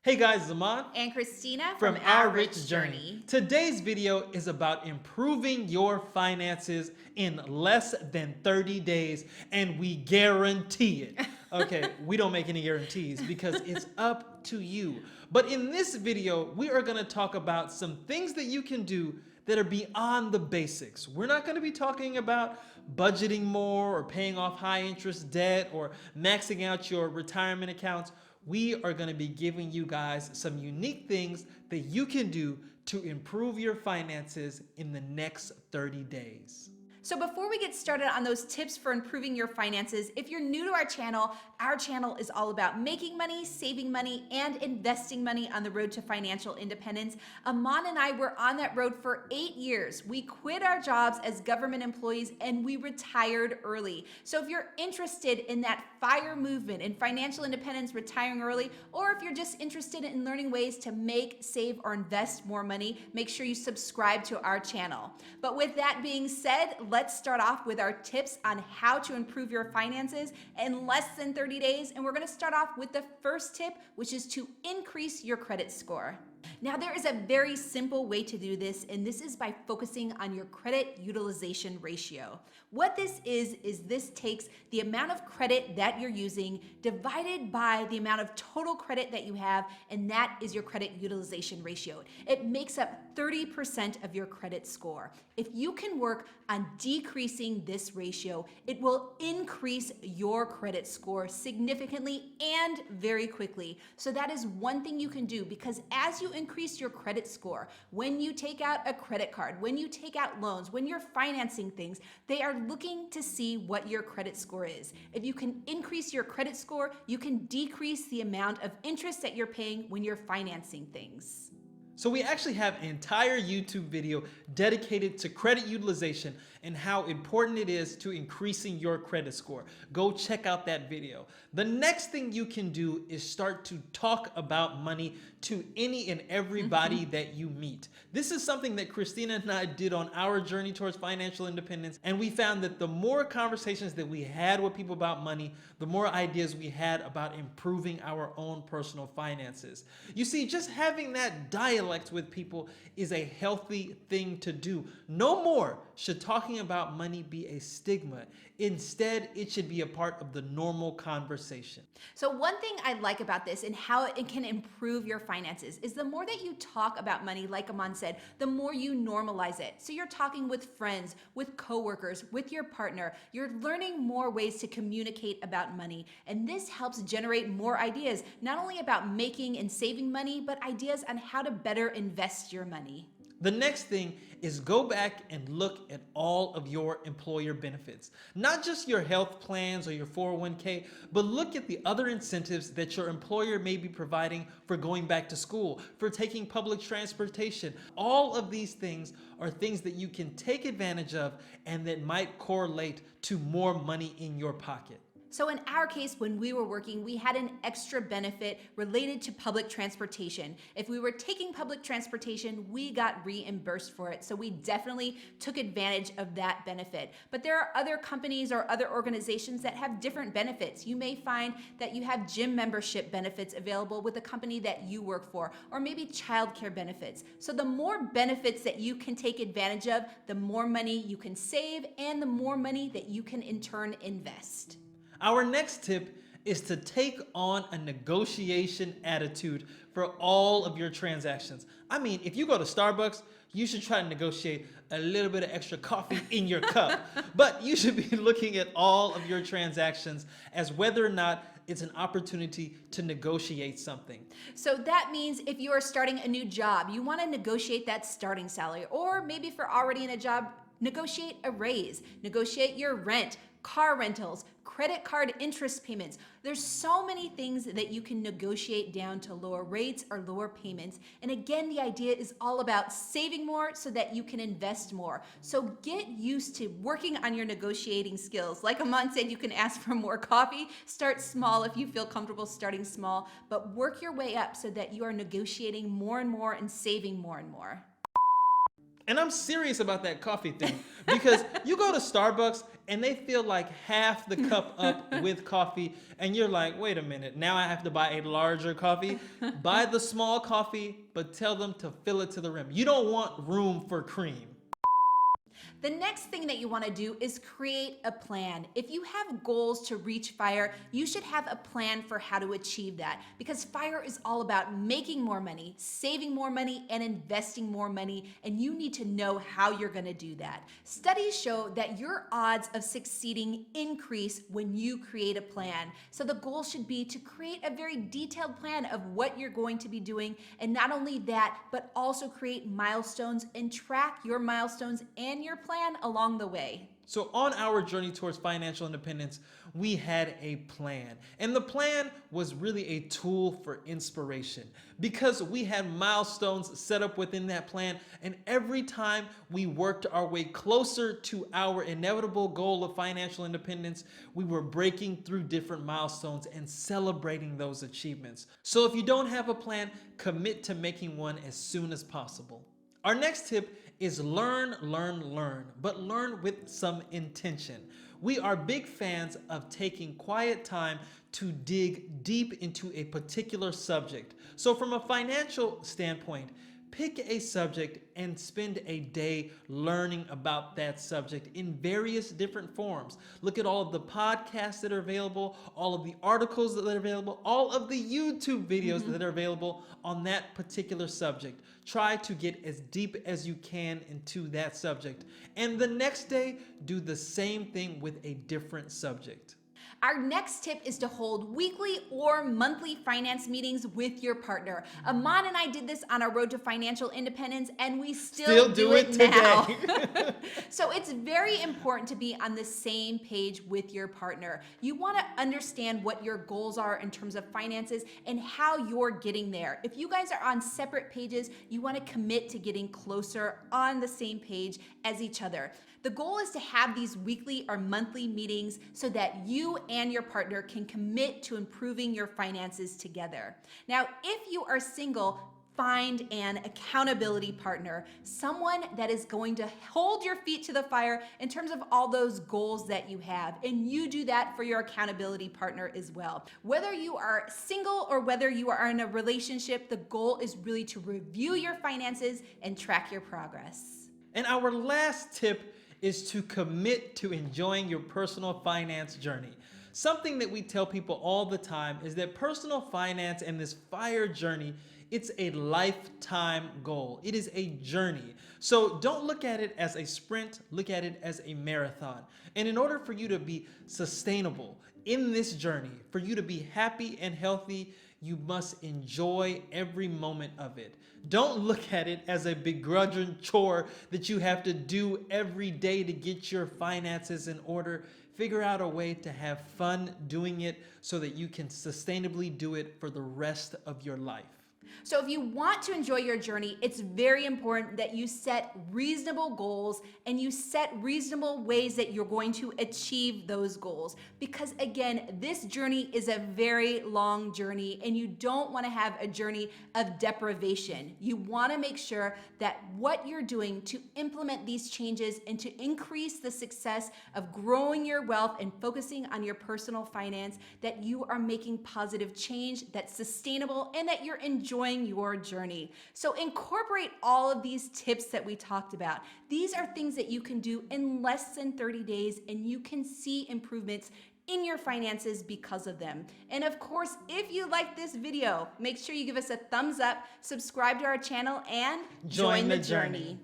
Hey guys, Zaman And Christina from Our Rich Journey. Today's video is about improving your finances in less than 30 days, and we guarantee it. Okay, we don't make any guarantees because it's up to you. But in this video, we are going to talk about some things that you can do that are beyond the basics. We're not going to be talking about budgeting more or paying off high interest debt or maxing out your retirement accounts. We are going to be giving you guys some unique things that you can do to improve your finances in the next 30 days. So before we get started on those tips for improving your finances, if you're new to our channel is all about making money, saving money, and investing money on the road to financial independence. Aman and I were on that road for 8 years. We quit our jobs as government employees and we retired early. So if you're interested in that FIRE movement and financial independence, retiring early, or if you're just interested in learning ways to make, save, or invest more money, make sure you subscribe to our channel. But with that being said, let's start off with our tips on how to improve your finances in less than 30 days. And we're going to start off with the first tip, which is to increase your credit score. Now, there is a very simple way to do this, and this is by focusing on your credit utilization ratio. What this is this takes the amount of credit that you're using divided by the amount of total credit that you have, and that is your credit utilization ratio. It makes up 30% of your credit score. If you can work on decreasing this ratio, it will increase your credit score significantly and very quickly. So that is one thing you can do, because as you increase your credit score, when you take out a credit card, when you take out loans, when you're financing things, they are looking to see what your credit score is. If you can increase your credit score, you can decrease the amount of interest that you're paying when you're financing things. So we actually have an entire YouTube video dedicated to credit utilization and how important it is to increasing your credit score. Go check out that video. The next thing you can do is start to talk about money to any and everybody that you meet. This is something that Christina and I did on our journey towards financial independence, and we found that the more conversations that we had with people about money, the more ideas we had about improving our own personal finances. You see, just having that dialect with people is a healthy thing to do. No more should talking about money be a stigma. Instead, it should be a part of the normal conversation. So one thing I like about this and how it can improve your finances is the more that you talk about money, like Aman said, the more you normalize it. So you're talking with friends, with coworkers, with your partner. You're learning more ways to communicate about money. And this helps generate more ideas, not only about making and saving money, but ideas on how to better invest your money. The next thing is go back and look at all of your employer benefits. Not just your health plans or your 401k, but look at the other incentives that your employer may be providing for going back to school, for taking public transportation. All of these things are things that you can take advantage of and that might correlate to more money in your pocket. So in our case, when we were working, we had an extra benefit related to public transportation. If we were taking public transportation, we got reimbursed for it. So we definitely took advantage of that benefit. But there are other companies or other organizations that have different benefits. You may find that you have gym membership benefits available with the company that you work for, or maybe childcare benefits. So the more benefits that you can take advantage of, the more money you can save and the more money that you can in turn invest. Our next tip is to take on a negotiation attitude for all of your transactions. I mean, if you go to Starbucks, you should try to negotiate a little bit of extra coffee in your cup. But you should be looking at all of your transactions as whether or not it's an opportunity to negotiate something. So that means if you are starting a new job, you want to negotiate that starting salary, or maybe if you're already in a job, negotiate a raise, negotiate your rent, car rentals, credit card interest payments. There's so many things that you can negotiate down to lower rates or lower payments. And again, the idea is all about saving more so that you can invest more. So get used to working on your negotiating skills. Like Aman said, you can ask for more coffee. Start small if you feel comfortable starting small, but work your way up so that you are negotiating more and more and saving more and more. And I'm serious about that coffee thing because you go to Starbucks and they fill like half the cup up with coffee, and you're like, wait a minute, now I have to buy a larger coffee. Buy the small coffee, but tell them to fill it to the rim. You don't want room for cream. The next thing that you want to do is create a plan. If you have goals to reach FIRE, you should have a plan for how to achieve that, because FIRE is all about making more money, saving more money, and investing more money, and you need to know how you're going to do that. Studies show that your odds of succeeding increase when you create a plan. So the goal should be to create a very detailed plan of what you're going to be doing, and not only that, but also create milestones and track your milestones and your plan along the way. So on our journey towards financial independence, we had a plan. And the plan was really a tool for inspiration because we had milestones set up within that plan. And every time we worked our way closer to our inevitable goal of financial independence, we were breaking through different milestones and celebrating those achievements. So if you don't have a plan, commit to making one as soon as possible. Our next tip is learn, but learn with some intention. We are big fans of taking quiet time to dig deep into a particular subject. So from a financial standpoint, pick a subject and spend a day learning about that subject in various different forms. Look at all of the podcasts that are available, all of the articles that are available, all of the YouTube videos that are available on that particular subject. Try to get as deep as you can into that subject. And the next day, do the same thing with a different subject. Our next tip is to hold weekly or monthly finance meetings with your partner. Amon and I did this on our road to financial independence, and we still do it now. So it's very important to be on the same page with your partner. You want to understand what your goals are in terms of finances and how you're getting there. If you guys are on separate pages, you want to commit to getting closer on the same page as each other. The goal is to have these weekly or monthly meetings so that you and your partner can commit to improving your finances together. Now, if you are single, find an accountability partner, someone that is going to hold your feet to the fire in terms of all those goals that you have. And you do that for your accountability partner as well. Whether you are single or whether you are in a relationship, the goal is really to review your finances and track your progress. And our last tip is to commit to enjoying your personal finance journey. Something that we tell people all the time is that personal finance and this FIRE journey, it's a lifetime goal. It is a journey. So don't look at it as a sprint, look at it as a marathon. And in order for you to be sustainable in this journey, for you to be happy and healthy, you must enjoy every moment of it. Don't look at it as a begrudging chore that you have to do every day to get your finances in order. Figure out a way to have fun doing it so that you can sustainably do it for the rest of your life. So if you want to enjoy your journey, it's very important that you set reasonable goals and you set reasonable ways that you're going to achieve those goals. Because again, this journey is a very long journey and you don't want to have a journey of deprivation. You want to make sure that what you're doing to implement these changes and to increase the success of growing your wealth and focusing on your personal finance, that you are making positive change that's sustainable and that you're enjoying your journey. So incorporate all of these tips that we talked about. These are things that you can do in less than 30 days and you can see improvements in your finances because of them. And of course, if you like this video, make sure you give us a thumbs up, subscribe to our channel, and join the journey.